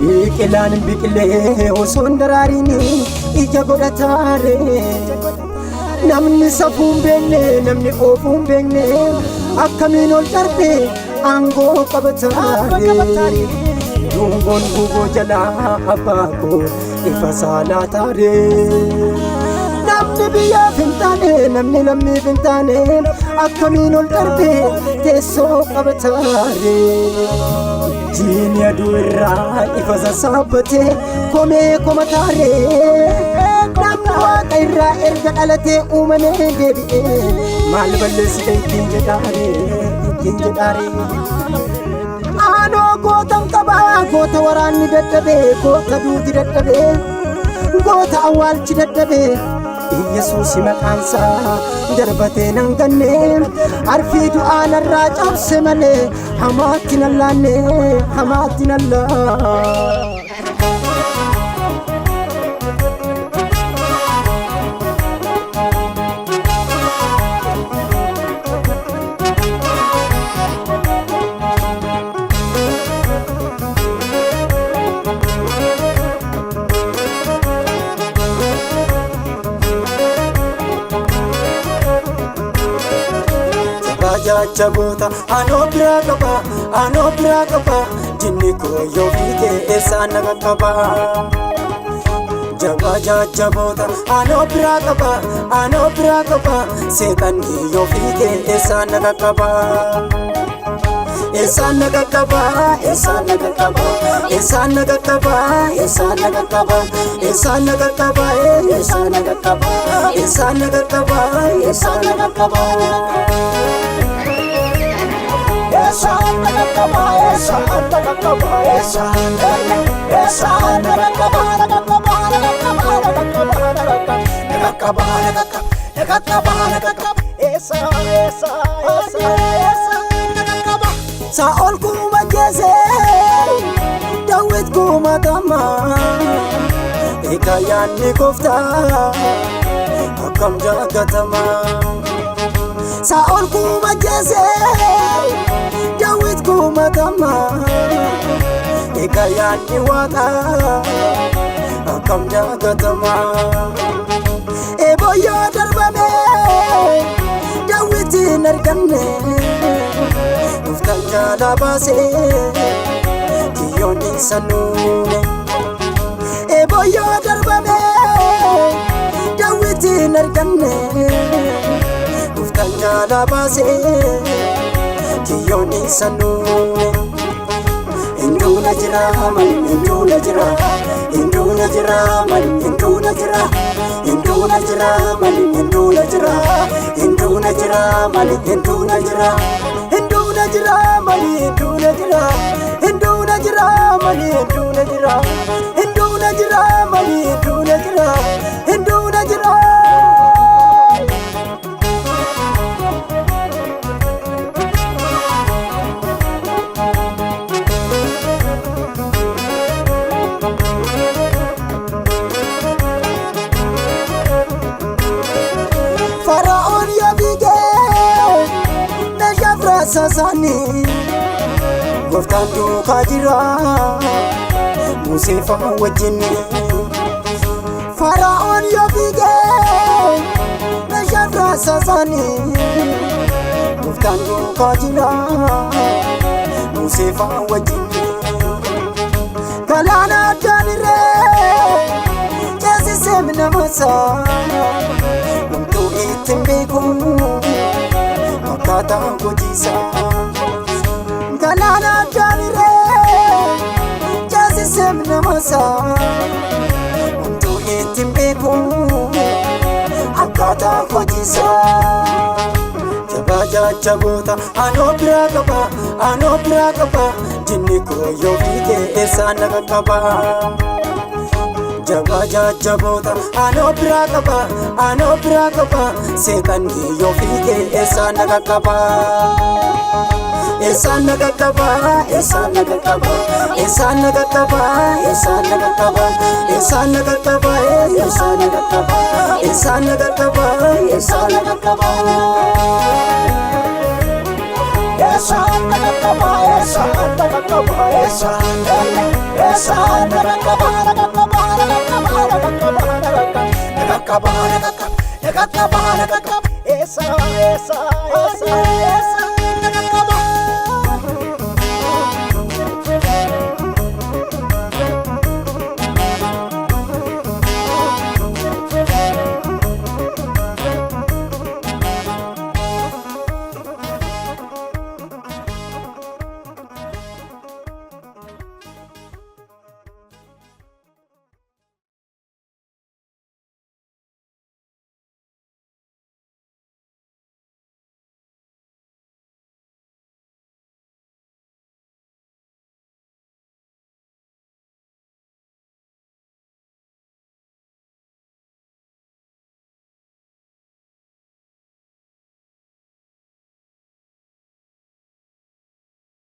Biqilaan biqilee osoo hin daraarini ija godhataare namni safuu hin beekne namni oofuu hin beekne akkamiin ol darbe aangoo qabataare dungoon gugoo jalaa abbaa koo ifa saalaa taare namni biyyaaf hin taane namni lammiif hin taane akkamiin ol darbe teessoo qabataare Jini aduu irraa ifa sassaabbatee komee komataaree namni waaqa irraa erga dhalatee uumamee deebi'ee maal balleessite ittiin jedhaaree aanoo gootan qabaa goota waraanni dadhabee goota duuti dadhabee goota awwaalchi dadhabee Yesuus maqaansaa darbatee nan ganne arfii du'aa narraa cabse malee hamaatti nan laanne hamaatti nan laa Jabota anoo biraa qaba jinni koo yoo fiigee eessaan naga qaba jabota anoo biraa qaba seexanni yoo fiigee eessaan naga qaba eessaan naga qaba eessaan naga qaba eessaan naga qaba eessaan naga qaba eessaan naga qaba eessaan naga qaba eessaan naga qaba eessaan naga qaba Esan nakakaba, esan nakakaba, esan nakakaba, Saul kuma jese, Dawid kuma tama, ikayan ni kofta, akam jagatama. Saul kuma jese, Dawid kuma tama, ikayan ni wata, akam jagatama. Eboyo darbame, Dawid narkanne, uftan jala base, kiyoni sanune. Eboyo darbame, Dawid narkanne, uftan jala base, kiyoni sanune. Induna jira man, induna jira, induna jira man, induna jira, induna jira man, induna jira, induna jira man, induna jira, induna jira man, induna jira, induna jira man, induna jira, induna jira man, induna jira, induna jira. Sasani Goftaan duukaa jira Musee fa'a wajjin Fara'oon yoo fiigee meeshaan raasasani Goftaan duukaa jira Musee fa'a wajjin Galaana addaan irree ceesisee minamasaa Wantuu ittiin beeku Kata kujisa Galana janire Jasi semna masa Untuk itim beku Akata kujisa Jabaja jajjaboota anoo biraa qaba jinni koo yoo fiige eessaan na qaqqaba. Jaba jajjaboota anoo biraa qaba seexanni yoo fiige eessaan na qaqqaba. Eessaan na qaqqaba, eessaan na qaqqaba, eessaan na qaqqaba, eessaan na qaqqaba, eessaan na qaqqaba, eessaan na qaqqaba, eessaan na qaqqaba, eessaan na qaqqaba. Eessaan na qaqqaba, eessaan na qaqqaba, eessaan na qaqqaba, na qaqqaba, eessaan, eessaan, eessaan.